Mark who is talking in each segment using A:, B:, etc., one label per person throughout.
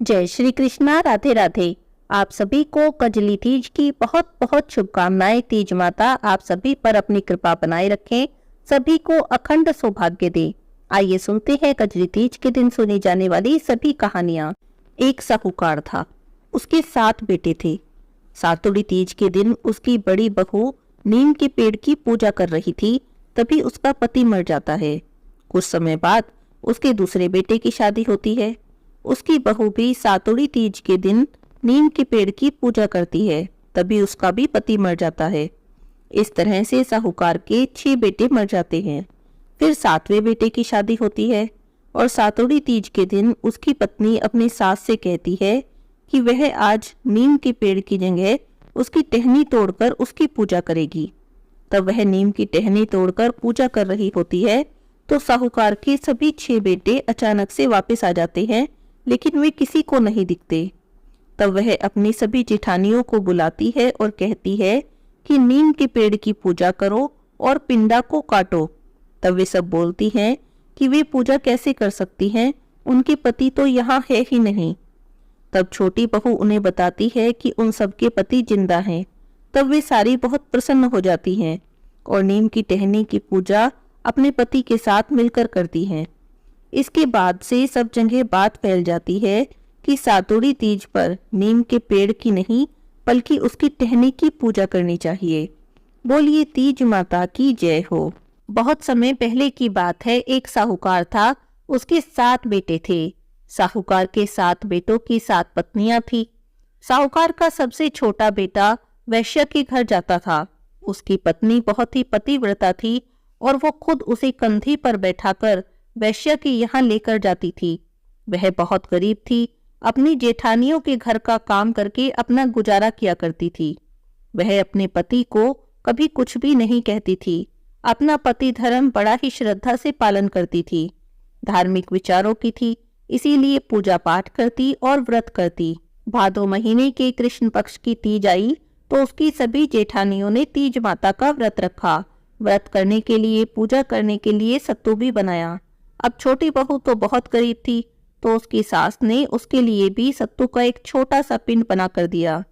A: जय श्री कृष्णा। राधे राधे। आप सभी को कजली तीज की बहुत बहुत शुभकामनाएं। तीज माता आप सभी पर अपनी कृपा बनाए रखें, सभी को अखंड सौभाग्य दे। आइए सुनते हैं कजली तीज के दिन सुनी जाने वाली सभी कहानियां। एक साहूकार था, उसके 7 बेटे थे। सातुड़ी तीज के दिन उसकी बड़ी बहू नीम के पेड़ की पूजा कर रही थी, तभी उसका पति मर जाता है। कुछ समय बाद उसके दूसरे बेटे की शादी होती है। उसकी बहू भी सातुड़ी तीज के दिन नीम के पेड़ की पूजा करती है, तभी उसका भी पति मर जाता है। इस तरह से साहूकार के 6 बेटे मर जाते हैं। फिर 7वें बेटे की शादी होती है और सातुड़ी तीज के दिन उसकी पत्नी अपनी सास से कहती है कि वह आज नीम के पेड़ की जगह उसकी टहनी तोड़कर उसकी पूजा करेगी। तब वह नीम की टहनी तोड़कर पूजा कर रही होती है तो साहूकार के सभी 6 बेटे अचानक से वापस आ जाते हैं, लेकिन वे किसी को नहीं दिखते। तब वह अपनी सभी जेठानियों को बुलाती है और कहती है कि नीम के पेड़ की पूजा करो और पिंडा को काटो। तब वे सब बोलती हैं कि वे पूजा कैसे कर सकती हैं, उनके पति तो यहाँ है ही नहीं। तब छोटी बहू उन्हें बताती है कि उन सबके पति जिंदा हैं। तब वे सारी बहुत प्रसन्न हो जाती हैं और नीम की टहनी की पूजा अपने पति के साथ मिलकर करती हैं। इसके बाद से सब जगह बात फैल जाती है कि सातुड़ी तीज पर नीम के पेड़ की नहीं बल्कि उसकी टहनी की पूजा करनी चाहिए। बोलिए तीज माता की जय हो। बहुत समय पहले की बात है। एक साहूकार था, उसके 7 बेटे थे। साहूकार के 7 बेटों की 7 पत्नियां थी। साहूकार का सबसे छोटा बेटा वैश्य के घर जाता था। उसकी पत्नी बहुत ही पतिव्रता थी और वो खुद उसे कंधे पर बैठाकर वैश्य के यहाँ लेकर जाती थी। वह बहुत गरीब थी, अपनी जेठानियों के घर का काम करके अपना गुजारा किया करती थी। वह अपने पति को कभी कुछ भी नहीं कहती थी। अपना पति धर्म बड़ा ही श्रद्धा से पालन करती थी। धार्मिक विचारों की थी, इसीलिए पूजा पाठ करती और व्रत करती। भादो महीने के कृष्ण पक्ष की तीज आई तो उसकी सभी जेठानियों ने तीज माता का व्रत रखा। व्रत करने के लिए, पूजा करने के लिए सत्तू भी बनाया। अब छोटी बहू तो बहुत गरीब थी, तो उसकी सास ने उसके लिए भी सत्तू का एक छोटा सा पिंड बना कर दिया।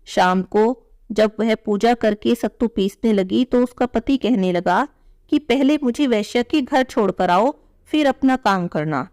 A: शाम को जब वह पूजा करके सत्तू पीसने लगी तो उसका पति कहने लगा कि पहले मुझे वैश्य के घर छोड़कर आओ, फिर अपना काम करना।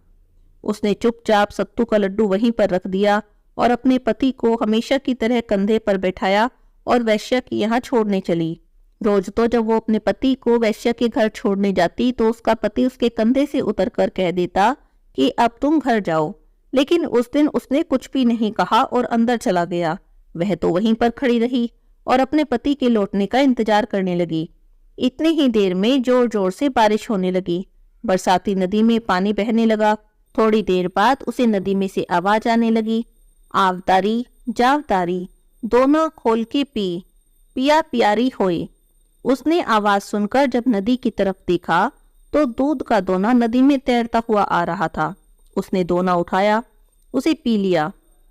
A: उसने चुपचाप सत्तू का लड्डू वहीं पर रख दिया और अपने पति को हमेशा की तरह कंधे पर बैठाया और वैश्य के यहाँ छोड़ने चली। रोज तो जब वो अपने पति को वैश्य के घर छोड़ने जाती तो उसका पति उसके कंधे से उतरकर कह देता कि अब तुम घर जाओ, लेकिन उस दिन उसने कुछ भी नहीं कहा और अंदर चला गया। वह तो वहीं पर खड़ी रही और अपने पति के लौटने का इंतजार करने लगी। इतनी ही देर में जोर जोर से बारिश होने लगी। बरसाती नदी में पानी बहने लगा। थोड़ी देर बाद उसे नदी में से आवाज आने लगी, आवतारी जावतारी दोनों खोल के पी, पिया प्यारी होए। उसने आवाज सुनकर जब नदी की तरफ देखा तो दूध का दोना नदी में तैरता हुआ आ रहा था। उसने दोना उठाया, उसे पी लिया।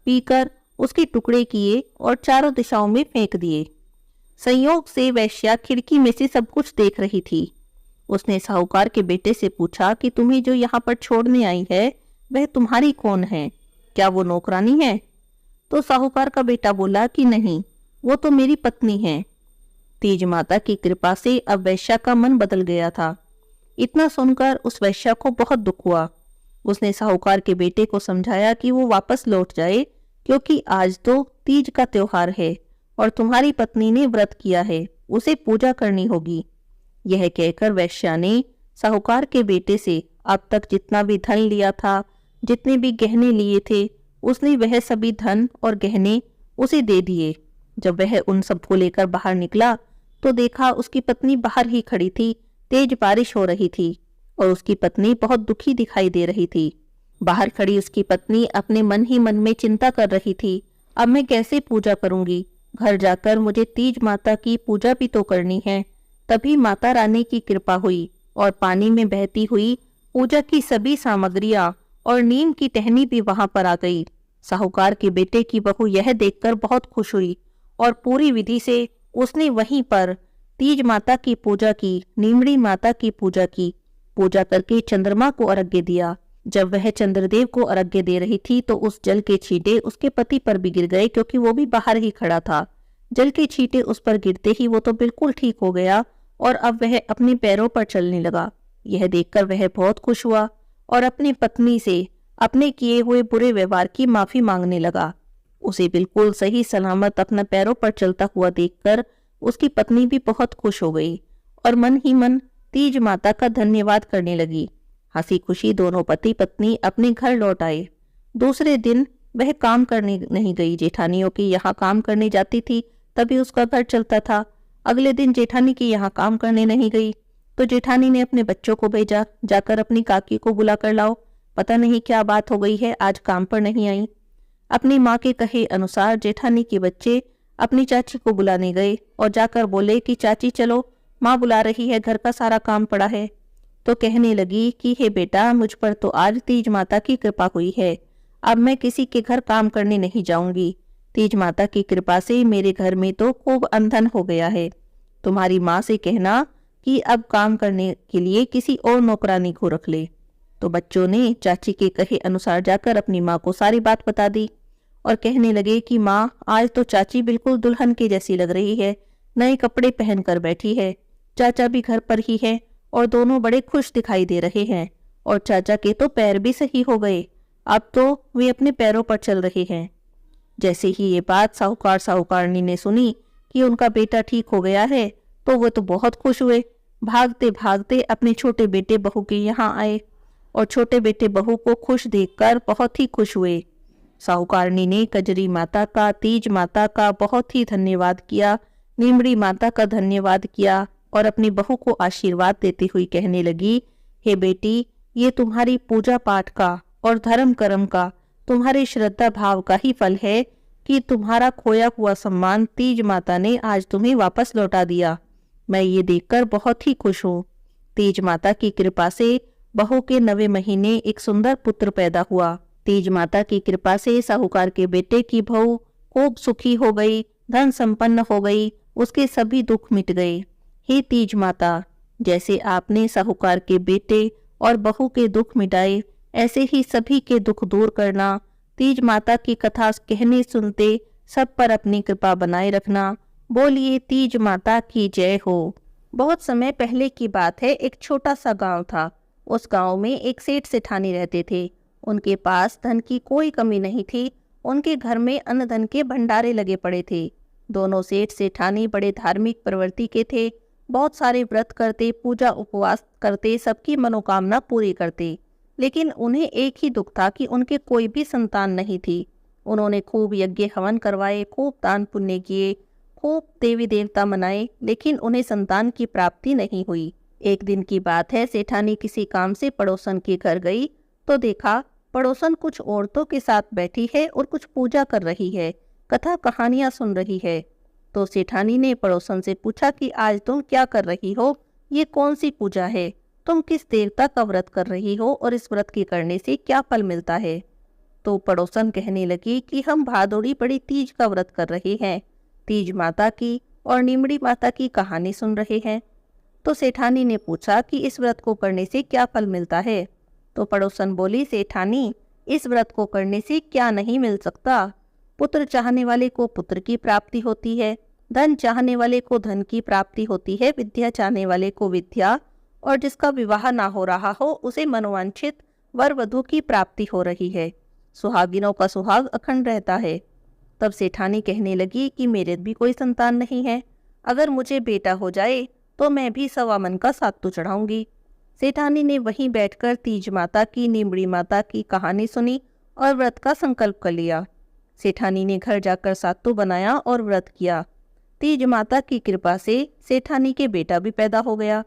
A: पीकर उसके टुकड़े किए और चारों दिशाओं में फेंक दिए। संयोग से वैश्या खिड़की में से सब कुछ देख रही थी। उसने साहूकार के बेटे से पूछा कि तुम्हें जो यहाँ पर छोड़ने आई है वह तुम्हारी कौन है, क्या वो नौकरानी है? तो साहूकार का बेटा बोला कि नहीं, वो तो मेरी पत्नी है। तीज माता की कृपा से अब वैश्या का मन बदल गया था। इतना सुनकर उस वैश्या को बहुत दुख हुआ। उसने साहूकार के बेटे को समझाया कि वो वापस लौट जाए, क्योंकि आज तो तीज का त्योहार है और तुम्हारी पत्नी ने व्रत किया है, उसे पूजा करनी होगी। यह कहकर वैश्या ने साहूकार के बेटे से अब तक जितना भी धन लिया था, जितने भी गहने लिए थे, उसने वह सभी धन और गहने उसे दे दिए। जब वह उन सबको लेकर बाहर निकला तो देखा उसकी पत्नी बाहर ही खड़ी थी। तेज बारिश हो रही थी और उसकी पत्नी बहुत दुखी दिखाई दे रही थी। बाहर खड़ी उसकी पत्नी अपने मन ही मन में चिंता कर रही थी, अब मैं कैसे पूजा करूंगी? घर जाकर मुझे तीज माता की पूजा भी तो करनी है। तभी माता रानी की कृपा हुई और पानी में बहती हुई पूजा की सभी सामग्रियां और नीम की टहनी भी वहां पर आ गई। साहूकार के बेटे की बहू यह देखकर बहुत खुश हुई और पूरी विधि से उसने वहीं पर तीज माता की पूजा की, नीमड़ी माता की पूजा की। पूजा करके चंद्रमा को अर्घ्य दिया। जब वह चंद्रदेव को अर्घ्य दे रही थी तो उस जल के छींटे उसके पति पर भी गिर गए, क्योंकि वो भी बाहर ही खड़ा था। जल के छींटे उस पर गिरते ही वो तो बिल्कुल ठीक हो गया और अब वह अपने पैरों पर चलने लगा। यह देखकर वह बहुत खुश हुआ और अपनी पत्नी से अपने किए हुए बुरे व्यवहार की माफी मांगने लगा। उसे बिल्कुल सही सलामत अपने पैरों पर चलता हुआ देखकर उसकी पत्नी भी बहुत खुश हो गई और मन ही मन तीज माता का धन्यवाद करने लगी। हंसी खुशी दोनों पति पत्नी अपने घर लौट आए। दूसरे दिन वह काम करने नहीं गई, जेठानियों के यहाँ काम करने जाती थी, तभी उसका घर चलता था। अगले दिन जेठानी के यहाँ काम करने नहीं गई तो जेठानी ने अपने बच्चों को भेजा, जाकर अपनी काकी को बुला कर लाओ, पता नहीं क्या बात हो गई है, आज काम पर नहीं आई। अपनी माँ के कहे अनुसार जेठानी के बच्चे अपनी चाची को बुलाने गए और जाकर बोले कि चाची चलो, माँ बुला रही है, घर का सारा काम पड़ा है। तो कहने लगी कि हे बेटा, मुझ पर तो आज तीज माता की कृपा हुई है, अब मैं किसी के घर काम करने नहीं जाऊंगी। तीज माता की कृपा से मेरे घर में तो खूब अंधन हो गया है। तुम्हारी माँ से कहना कि अब काम करने के लिए किसी और नौकरानी को रख ले। तो बच्चों ने चाची के कहे अनुसार जाकर अपनी माँ को सारी बात बता दी और कहने लगे कि माँ, आज तो चाची बिल्कुल दुल्हन की जैसी लग रही है, नए कपड़े पहनकर बैठी है, चाचा भी घर पर ही है और दोनों बड़े खुश दिखाई दे रहे हैं और चाचा के तो पैर भी सही हो गए, अब तो वे अपने पैरों पर चल रहे हैं। जैसे ही ये बात साहूकार साहूकारनी ने सुनी कि उनका बेटा ठीक हो गया है तो वो तो बहुत खुश हुए, भागते भागते अपने छोटे बेटे बहू के यहाँ आए और छोटे बेटे बहू को खुश देखकर बहुत ही खुश हुए। साहूकारनी ने कजरी माता का, तीज माता का बहुत ही धन्यवाद किया, नीमड़ी माता का धन्यवाद किया और अपनी बहू को आशीर्वाद देती हुई कहने लगी, हे बेटी, ये तुम्हारी पूजा पाठ का और धर्म कर्म का, तुम्हारे श्रद्धा भाव का ही फल है कि तुम्हारा खोया हुआ सम्मान तीज माता ने आज तुम्हें वापस लौटा दिया। मैं ये देखकर बहुत ही खुश हूँ। तीज माता की कृपा से बहू के 9वें महीने एक सुंदर पुत्र पैदा हुआ। तीज माता की कृपा से साहूकार के बेटे की बहू खूब सुखी हो गई, धन संपन्न हो गई, उसके सभी दुख मिट गए। हे तीज माता, जैसे आपने साहूकार के बेटे और बहू के दुख मिटाए, ऐसे ही सभी के दुख दूर करना। तीज माता की कथा कहने सुनते सब पर अपनी कृपा बनाए रखना। बोलिए तीज माता की जय हो। बहुत समय पहले की बात है, एक छोटा सा गांव था। उस गांव में एक सेठ सेठानी रहते थे। उनके पास धन की कोई कमी नहीं थी। उनके घर में अन्न धन के भंडारे लगे पड़े थे। दोनों सेठ सेठानी बड़े धार्मिक प्रवृत्ति के थे। बहुत सारे व्रत करते, पूजा उपवास करते, सबकी मनोकामना पूरी करते। लेकिन उन्हें एक ही दुख था कि उनके कोई भी संतान नहीं थी। उन्होंने खूब यज्ञ हवन करवाए, खूब दान पुण्य किए, खूब देवी देवता मनाए, लेकिन उन्हें संतान की प्राप्ति नहीं हुई। एक दिन की बात है, सेठानी किसी काम से पड़ोसन के घर गई तो देखा पड़ोसन कुछ औरतों के साथ बैठी है और कुछ पूजा कर रही है, कथा कहानियां सुन रही है। तो सेठानी ने पड़ोसन से पूछा कि आज तुम क्या कर रही हो, ये कौन सी पूजा है, तुम किस देवता का व्रत कर रही हो और इस व्रत के करने से क्या फल मिलता है। तो पड़ोसन कहने लगी कि हम भादोड़ी बड़ी तीज का व्रत कर रहे हैं, तीज माता की और नीमड़ी माता की कहानी सुन रहे हैं। तो सेठानी ने पूछा कि इस व्रत को करने से क्या फल मिलता है। तो पड़ोसन बोली, सेठानी, इस व्रत को करने से क्या नहीं मिल सकता। पुत्र चाहने वाले को पुत्र की प्राप्ति होती है, धन चाहने वाले को धन की प्राप्ति होती है, विद्या चाहने वाले को विद्या, और जिसका विवाह ना हो रहा हो उसे मनोवांछित वर वधु की प्राप्ति हो रही है। सुहागिनों का सुहाग अखंड रहता है। तब सेठानी कहने लगी कि मेरे भी कोई संतान नहीं है, अगर मुझे बेटा हो जाए तो मैं भी 1.25 मन का सातू चढ़ाऊंगी। सेठानी ने वहीं बैठकर तीज माता की, नीमड़ी माता की कहानी सुनी और व्रत का संकल्प कर लिया। सेठानी ने घर जाकर सातू बनाया और व्रत किया। तीज माता की कृपा से सेठानी के बेटा भी पैदा हो गया,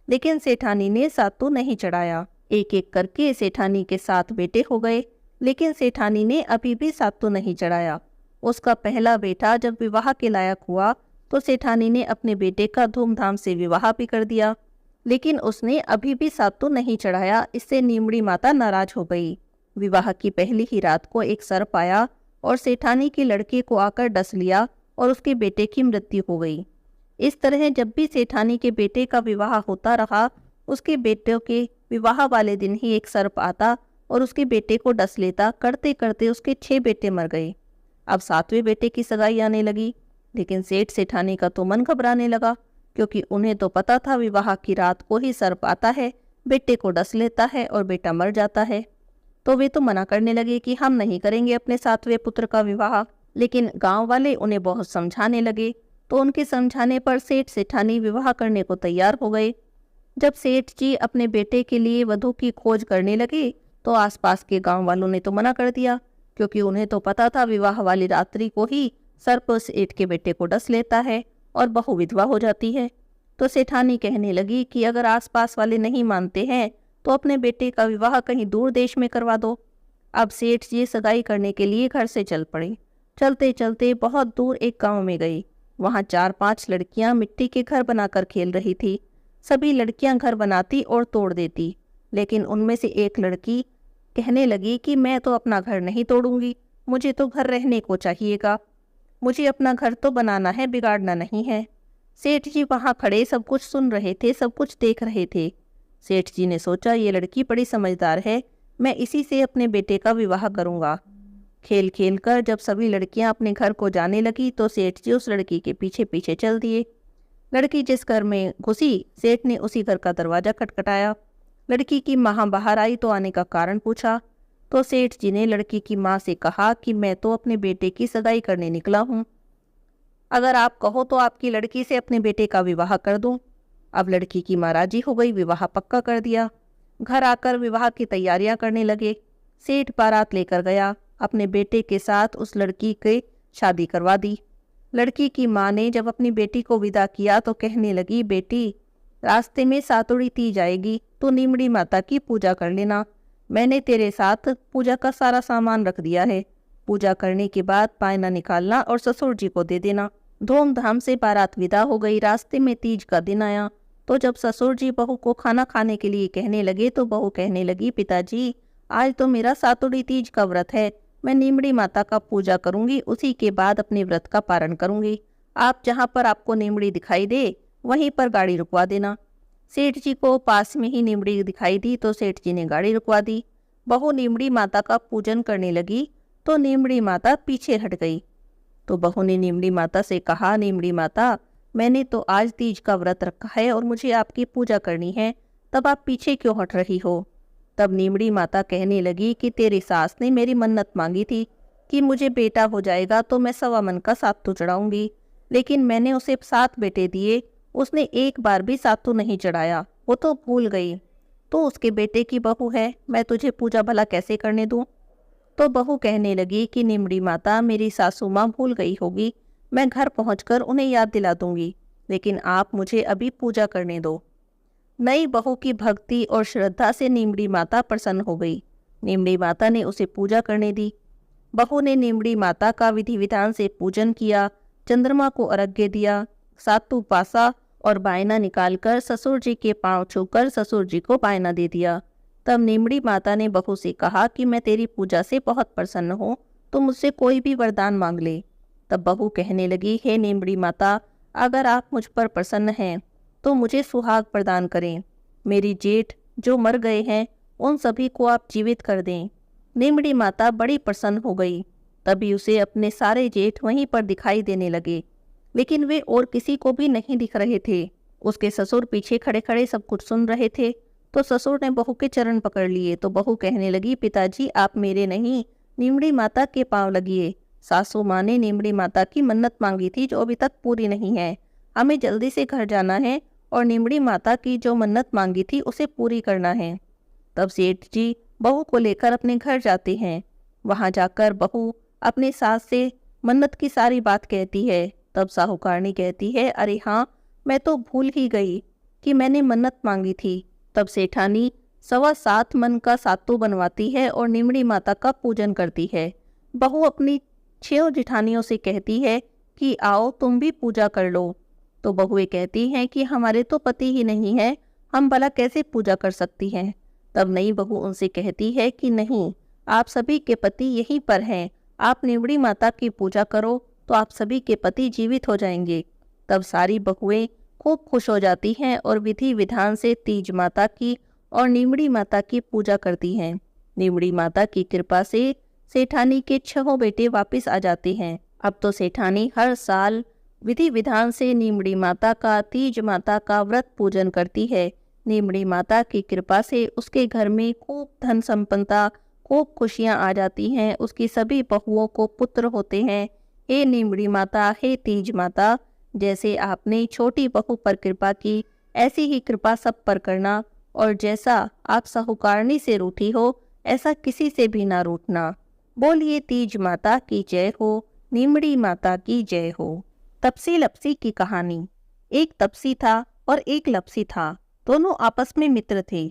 A: लेकिन सेठानी ने सातू नहीं चढ़ाया। एक एक करके सेठानी के 7 बेटे हो गए, लेकिन सेठानी ने अभी भी सातू नहीं चढ़ाया। उसका पहला बेटा जब विवाह के लायक हुआ तो सेठानी ने अपने बेटे का धूमधाम से विवाह भी कर दिया, लेकिन उसने अभी भी सातू नहीं चढ़ाया। इससे नीमड़ी माता नाराज हो गई। विवाह की पहली ही रात को एक सर्प आया और सेठानी के लड़के को आकर डस लिया और उसके बेटे की मृत्यु हो गई। इस तरह जब भी सेठानी के बेटे का विवाह होता रहा, उसके बेटों के विवाह वाले दिन ही एक सर्प आता और उसके बेटे को डस लेता। करते करते उसके 6 बेटे मर गए। अब 7वें बेटे की सगाई आने लगी, लेकिन सेठ सेठानी का तो मन घबराने लगा, क्योंकि उन्हें तो पता था विवाह की रात को ही सर्प आता है, बेटे को डस लेता है और बेटा मर जाता है। तो वे तो मना करने लगे कि हम नहीं करेंगे अपने 7वें पुत्र का विवाह। लेकिन गांव वाले उन्हें बहुत समझाने लगे, तो उनके समझाने पर सेठ सेठानी विवाह करने को तैयार हो गए। जब सेठ जी अपने बेटे के लिए वधू की खोज करने लगे, तो आसपास के गांव वालों ने तो मना कर दिया, क्योंकि उन्हें तो पता था विवाह वाली रात्रि को ही सर्प सेठ के बेटे को डस लेता है और बहू विधवा हो जाती है। तो सेठानी कहने लगी कि अगर आसपास वाले नहीं मानते हैं तो अपने बेटे का विवाह कहीं दूर देश में करवा दो। अब सेठ जी सगाई करने के लिए घर से चल पड़े। चलते चलते बहुत दूर एक गांव में गई। वहां 4-5 लड़कियां मिट्टी के घर बनाकर खेल रही थी। सभी लड़कियां घर बनाती और तोड़ देती, लेकिन उनमें से एक लड़की कहने लगी कि मैं तो अपना घर नहीं तोड़ूंगी, मुझे तो घर रहने को चाहिएगा, मुझे अपना घर तो बनाना है, बिगाड़ना नहीं है। सेठ जी वहां खड़े सब कुछ सुन रहे थे, सब कुछ देख रहे थे। सेठ जी ने सोचा ये लड़की बड़ी समझदार है, मैं इसी से अपने बेटे का विवाह करूंगा। खेल खेल कर जब सभी लड़कियां अपने घर को जाने लगी, तो सेठ जी उस लड़की के पीछे पीछे चल दिए। लड़की जिस घर में घुसी, सेठ ने उसी घर का दरवाजा खटखटाया। लड़की की माँ बाहर आई तो आने का कारण पूछा, तो सेठ जी ने लड़की की माँ से कहा कि मैं तो अपने बेटे की सगाई करने निकला हूँ, अगर आप कहो तो आपकी लड़की से अपने बेटे का विवाह कर दूं। अब लड़की की माँ राजी हो गई, विवाह पक्का कर दिया। घर आकर विवाह की तैयारियां करने लगे। सेठ बारात लेकर गया, अपने बेटे के साथ उस लड़की की शादी करवा दी। लड़की की माँ ने जब अपनी बेटी को विदा किया तो कहने लगी, बेटी रास्ते में सातुड़ी तीज आएगी, तो नीमड़ी माता की पूजा कर लेना। मैंने तेरे साथ पूजा का सारा सामान रख दिया है। पूजा करने के बाद पायना निकालना और ससुर जी को दे देना। धूमधाम से बारात विदा हो गई। रास्ते में तीज का दिन आया, तो जब ससुर जी बहू को खाना खाने के लिए कहने लगे, तो बहू कहने लगी, पिताजी आज तो मेरा सातुड़ी तीज का व्रत है, मैं नीमड़ी माता का पूजा करूंगी, उसी के बाद अपने व्रत का पारण करूंगी। आप जहाँ पर आपको नीमड़ी दिखाई दे वहीं पर गाड़ी रुकवा देना। सेठ जी को पास में ही नीमड़ी दिखाई दी, तो सेठ जी ने गाड़ी रुकवा दी। बहू नीमड़ी माता का पूजन करने लगी, तो नीमड़ी माता पीछे हट गई। तो बहू ने नीमड़ी माता से कहा, नीमड़ी माता मैंने तो आज तीज का व्रत रखा है और मुझे आपकी पूजा करनी है, तब आप पीछे क्यों हट रही हो। तब नीमड़ी माता कहने लगी कि तेरी सास ने मेरी मन्नत मांगी थी कि मुझे बेटा हो जाएगा तो मैं 1.25 मन का सातू चढ़ाऊंगी, लेकिन मैंने उसे 7 बेटे दिए, उसने एक बार भी सातू नहीं चढ़ाया, वो तो भूल गई। तो उसके बेटे की बहू है, मैं तुझे पूजा भला कैसे करने दूं। तो बहू कहने लगी कि नीमड़ी माता मेरी सासू माँ भूल गई होगी, मैं घर पहुंचकर उन्हें याद दिला दूंगी, लेकिन आप मुझे अभी पूजा करने दो। नई बहू की भक्ति और श्रद्धा से नीमड़ी माता प्रसन्न हो गई। नीमड़ी माता ने उसे पूजा करने दी। बहू ने नीमड़ी माता का विधि विधान से पूजन किया, चंद्रमा को अर्घ्य दिया, सातू पासा और बायना निकालकर ससुर जी के पांव छूकर ससुर जी को बायना दे दिया। तब नीमड़ी माता ने बहू से कहा कि मैं तेरी पूजा से बहुत प्रसन्न हूँ, तो मुझसे कोई भी वरदान मांग ले। तब बहू कहने लगी, हे नीमड़ी माता, अगर आप मुझ पर प्रसन्न हैं तो मुझे सुहाग प्रदान करें। मेरी जेठ जो मर गए हैं उन सभी को आप जीवित कर दें। नीमड़ी माता बड़ी प्रसन्न हो गई। तभी उसे अपने सारे जेठ वहीं पर दिखाई देने लगे, लेकिन वे और किसी को भी नहीं दिख रहे थे। उसके ससुर पीछे खड़े खड़े सब कुछ सुन रहे थे। तो ससुर ने बहू के चरण पकड़ लिए। तो बहू कहने लगी, पिताजी आप मेरे नहीं, नीमड़ी माता के पांव लगिए। सासू माँ ने नीमड़ी माता की मन्नत मांगी थी जो अभी तक पूरी नहीं है, हमें जल्दी से घर जाना है और नीमड़ी माता की जो मन्नत मांगी थी उसे पूरी करना है। तब सेठ जी बहू को लेकर अपने घर जाते हैं। वहां जाकर बहू अपने सास से मन्नत की सारी बात कहती है। तब साहूकारनी कहती है, अरे हाँ, मैं तो भूल ही गई कि मैंने मन्नत मांगी थी। तब सेठानी 7.25 मन का सातू बनवाती है और नीमड़ी माता का पूजन करती है। बहू अपनी 6 जिठानियों से कहती है कि आओ तुम भी पूजा कर लो। तो बहुएं कहती हैं कि हमारे तो पति ही नहीं है, हम भला कैसे पूजा कर सकती हैं। तब नई बहू उनसे कहती है कि नहीं, आप सभी के पति यहीं पर हैं, आप नीमड़ी माता की पूजा करो तो आप सभी के पति जीवित हो जाएंगे। तब सारी बहुएं खूब खुश हो जाती हैं और विधि विधान से तीज माता की और नीमड़ी माता की पूजा करती हैं। नीमड़ी माता की कृपा से सेठानी के 6 बेटे वापस आ जाते हैं। अब तो सेठानी हर साल विधि विधान से नीमड़ी माता का, तीज माता का व्रत पूजन करती है। नीमड़ी माता की कृपा से उसके घर में खूब धन संपन्नता, खूब खुशियां आ जाती हैं। उसकी सभी बहुओं को पुत्र होते हैं। हे नीमड़ी माता, हे तीज माता, जैसे आपने छोटी बहू पर कृपा की, ऐसी ही कृपा सब पर करना, और जैसा आप साहूकारनी से रूठी हो, ऐसा किसी से भी ना रूठना। बोलिए तीज माता की जय हो, नीमड़ी माता की जय हो। तपसी लपसी की कहानी। एक तपसी था और एक लपसी था। दोनों आपस में मित्र थे।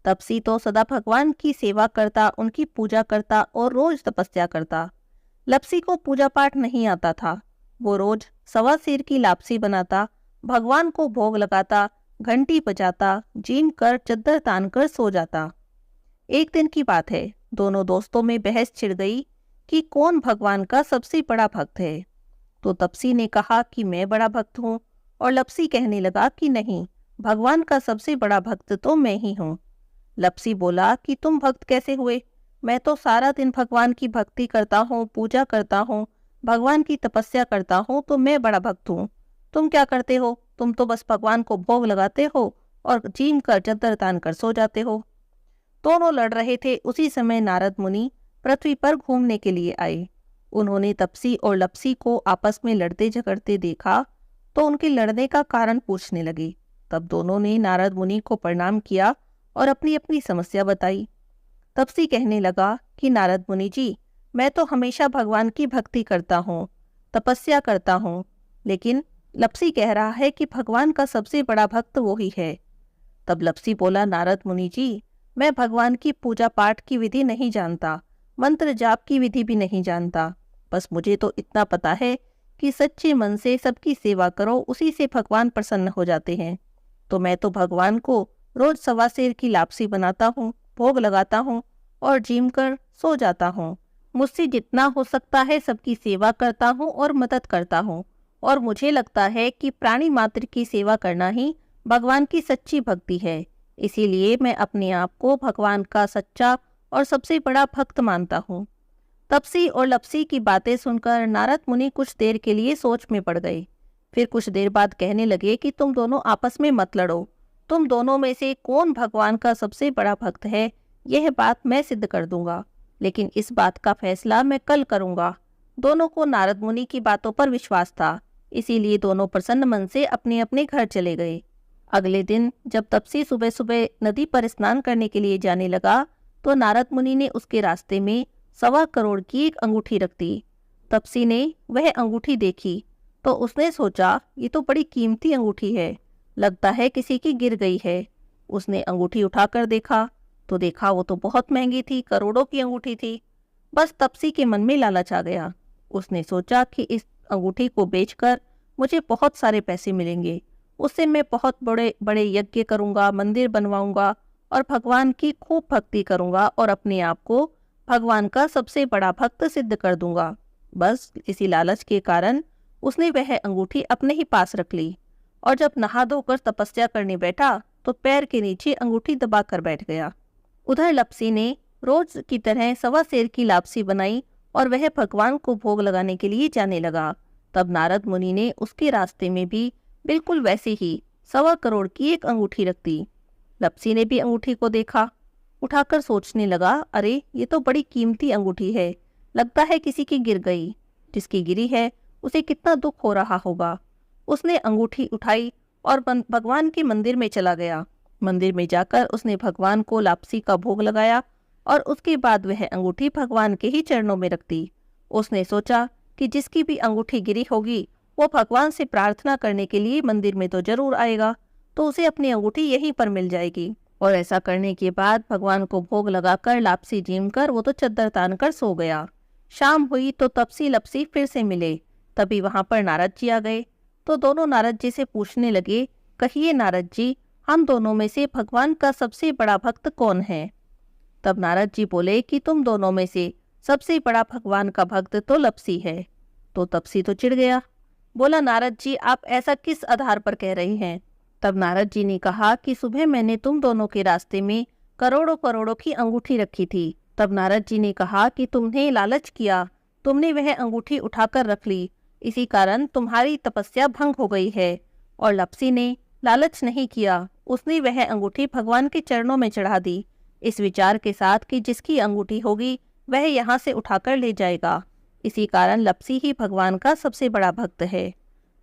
A: तपसी तो सदा भगवान की सेवा करता, उनकी पूजा करता और रोज तपस्या करता। लपसी को पूजा पाठ नहीं आता था। वो रोज 1.25 सेर की लापसी बनाता, भगवान को भोग लगाता, घंटी बजाता, जीम कर चद्दर तान कर सो जाता। एक दिन की बात है, दोनों दोस्तों में बहस छिड़ गई कि कौन भगवान का सबसे बड़ा भक्त है। तो तपसी ने कहा कि मैं बड़ा भक्त हूँ, और लपसी कहने लगा कि नहीं, भगवान का सबसे बड़ा भक्त तो मैं ही हूँ। लपसी बोला कि तुम भक्त कैसे हुए? मैं तो सारा दिन भगवान की भक्ति करता हूँ, पूजा करता हूँ, भगवान की तपस्या करता हूँ, तो मैं बड़ा भक्त हूँ। तुम क्या करते हो? तुम तो बस भगवान को भोग लगाते हो और जीम कर चद्दर तान कर सो जाते हो। दोनों लड़ रहे थे। उसी समय नारद मुनि पृथ्वी पर घूमने के लिए आए। उन्होंने तपसी और लपसी को आपस में लड़ते झगड़ते देखा तो उनके लड़ने का कारण पूछने लगे। तब दोनों ने नारद मुनि को प्रणाम किया और अपनी अपनी समस्या बताई। तपसी कहने लगा कि नारद मुनि जी, मैं तो हमेशा भगवान की भक्ति करता हूँ, तपस्या करता हूँ, लेकिन लपसी कह रहा है कि भगवान का सबसे बड़ा भक्त वो ही है। तब लपसी बोला, नारद मुनि जी, मैं भगवान की पूजा पाठ की विधि नहीं जानता, मंत्र जाप की विधि भी नहीं जानता। बस मुझे तो इतना पता है कि सच्चे मन से सबकी सेवा करो, उसी से भगवान प्रसन्न हो जाते हैं। तो मैं तो भगवान को रोज 1.25 सेर की लापसी बनाता हूँ, भोग लगाता हूँ और जीम कर सो जाता हूँ। मुझसे जितना हो सकता है सबकी सेवा करता हूँ और मदद करता हूँ, और मुझे लगता है कि प्राणी मात्र की सेवा करना ही भगवान की सच्ची भक्ति है। इसीलिए मैं अपने आप को भगवान का सच्चा और सबसे बड़ा भक्त मानता हूँ। तपसी और लपसी की बातें सुनकर नारद मुनि कुछ देर के लिए सोच में पड़ गए। फिर कुछ देर बाद कहने लगे कि तुम दोनों आपस में मत लड़ो। तुम दोनों में से कौन भगवान का सबसे बड़ा भक्त है, यह बात मैं सिद्ध कर दूंगा, लेकिन इस बात का फैसला मैं कल करूंगा। दोनों को नारद मुनि की बातों पर विश्वास था, इसीलिए दोनों प्रसन्न मन से अपने अपने घर चले गए। अगले दिन जब तपसी सुबह सुबह नदी पर स्नान करने के लिए जाने लगा तो नारद मुनि ने उसके रास्ते में 1.25 करोड़ की एक अंगूठी रख दी। तपसी ने वह अंगूठी देखी तो उसने सोचा, ये तो बड़ी कीमती अंगूठी है, लगता है किसी की गिर गई है। उसने अंगूठी उठाकर देखा तो देखा वो तो बहुत महंगी थी, करोड़ों की अंगूठी थी। बस तपसी के मन में लालच आ गया। उसने सोचा कि इस अंगूठी को बेचकर मुझे बहुत सारे पैसे मिलेंगे, उससे मैं बहुत बड़े बड़े यज्ञ करूंगा, मंदिर बनवाऊंगा और भगवान की खूब भक्ति करूंगा और अपने आप को भगवान का सबसे बड़ा भक्त सिद्ध कर दूंगा। बस इसी लालच के कारण उसने वह अंगूठी अपने ही पास रख ली, और जब नहा धोकर तपस्या करने बैठा तो पैर के नीचे अंगूठी दबाकर बैठ गया। उधर लपसी ने रोज की तरह 1.25 सेर की लापसी बनाई और वह भगवान को भोग लगाने के लिए जाने लगा। तब नारद मुनि ने उसके रास्ते में भी बिल्कुल वैसे ही 1.25 करोड़ की एक अंगूठी रख दी। लपसी ने भी अंगूठी को देखा, उठाकर सोचने लगा, अरे ये तो बड़ी कीमती अंगूठी है, लगता है किसी की गिर गई। जिसकी गिरी है उसे कितना दुख हो रहा होगा। उसने अंगूठी उठाई और भगवान के मंदिर में चला गया। मंदिर में जाकर उसने भगवान को लापसी का भोग लगाया और उसके बाद वह अंगूठी भगवान के ही चरणों में रख दी। उसने सोचा कि जिसकी भी अंगूठी गिरी होगी वो भगवान से प्रार्थना करने के लिए मंदिर में तो जरूर आएगा, तो उसे अपनी अंगूठी यहीं पर मिल जाएगी। और ऐसा करने के बाद भगवान को भोग लगाकर लापसी जीम कर वो तो चद्दर तान कर सो गया। शाम हुई तो तपसी लपसी फिर से मिले। तभी वहां पर नारद जी आ गए तो दोनों नारद जी से पूछने लगे, कहिए नारद जी, हम दोनों में से भगवान का सबसे बड़ा भक्त कौन है? तब नारद जी बोले कि तुम दोनों में से सबसे बड़ा भगवान का भक्त तो लपसी है। तो तपसी तो चिढ़ गया, बोला, नारद जी आप ऐसा किस आधार पर कह रहे हैं? तब नारद जी ने कहा कि सुबह मैंने तुम दोनों के रास्ते में करोड़ों करोड़ों की अंगूठी रखी थी, तब नारद जी ने कहा कि तुमने लालच किया, तुमने वह अंगूठी उठाकर रख ली, इसी कारण तुम्हारी तपस्या भंग हो गई है। और लप्सी ने लालच नहीं किया, उसने वह अंगूठी भगवान के चरणों में चढ़ा दी, इस विचार के साथ कि जिसकी अंगूठी होगी वह यहाँ से उठाकर ले जाएगा। इसी कारण लप्सी ही भगवान का सबसे बड़ा भक्त है।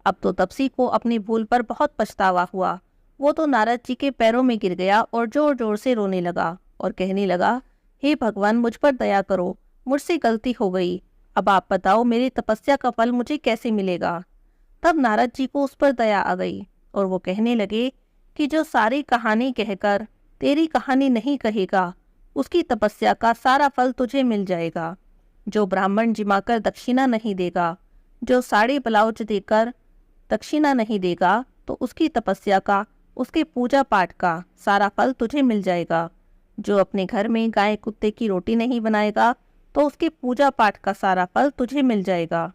A: अब तो तपसी को अपनी भूल पर बहुत पछतावा हुआ। वो तो नारद जी के पैरों में गिर गया और जोर जोर से रोने लगा और कहने लगा, हे भगवान, मुझ पर दया करो, मुझसे गलती हो गई। अब आप बताओ मेरी तपस्या का फल मुझे कैसे मिलेगा। तब नारद जी को उस पर दया आ गई और वो कहने लगे कि जो सारी कहानी कहकर तेरी कहानी नहीं कहेगा, उसकी तपस्या का सारा फल तुझे मिल जाएगा। जो ब्राह्मण जिमाकर दक्षिणा नहीं देगा, जो साड़ी ब्लाउज देकर दक्षिणा नहीं देगा, तो उसकी तपस्या का, उसके पूजा पाठ का सारा फल तुझे मिल जाएगा। जो अपने घर में गाय कुत्ते की रोटी नहीं बनाएगा, तो उसके पूजा पाठ का सारा फल तुझे मिल जाएगा।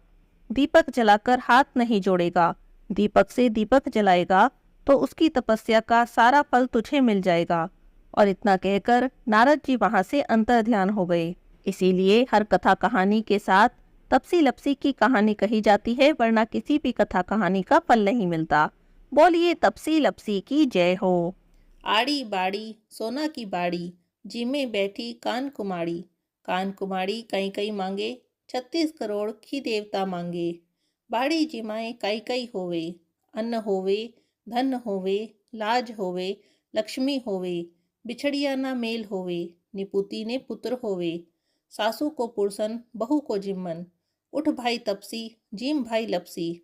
A: दीपक जलाकर हाथ नहीं जोड़ेगा, दीपक से दीपक जलाएगा, तो उसकी तपस्या का सारा फल तुझे मिल जाएगा। और इतना कहकर नारद जी वहां से अंतर्ध्यान हो गए। इसीलिए हर कथा कहानी के साथ तपसी लपसी की कहानी कही जाती है, वरना किसी भी कथा कहानी का फल नहीं मिलता। बोलिए तपसी लपसी की जय हो। आड़ी बाड़ी सोना की बाड़ी, जी में बैठी कान कुमारी। कान कुमारी कई कई मांगे, 36 करोड़ की देवता मांगे। बाड़ी जिमाए कई कई होवे, अन्न होवे धन होवे, लाज होवे लक्ष्मी होवे। बिछड़िया ना मेल होवे, निपुती ने पुत्र होवे। सासू को पुरसन बहू को जिम्मन, उठ भाई तपसी जिम भाई लपसी।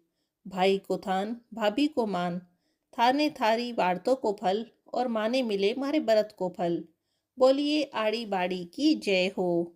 A: भाई को थान भाभी को मान, थाने थारी वार्तों को फल, और माने मिले मारे बरत को फल। बोलिए आड़ी बाड़ी की जय हो।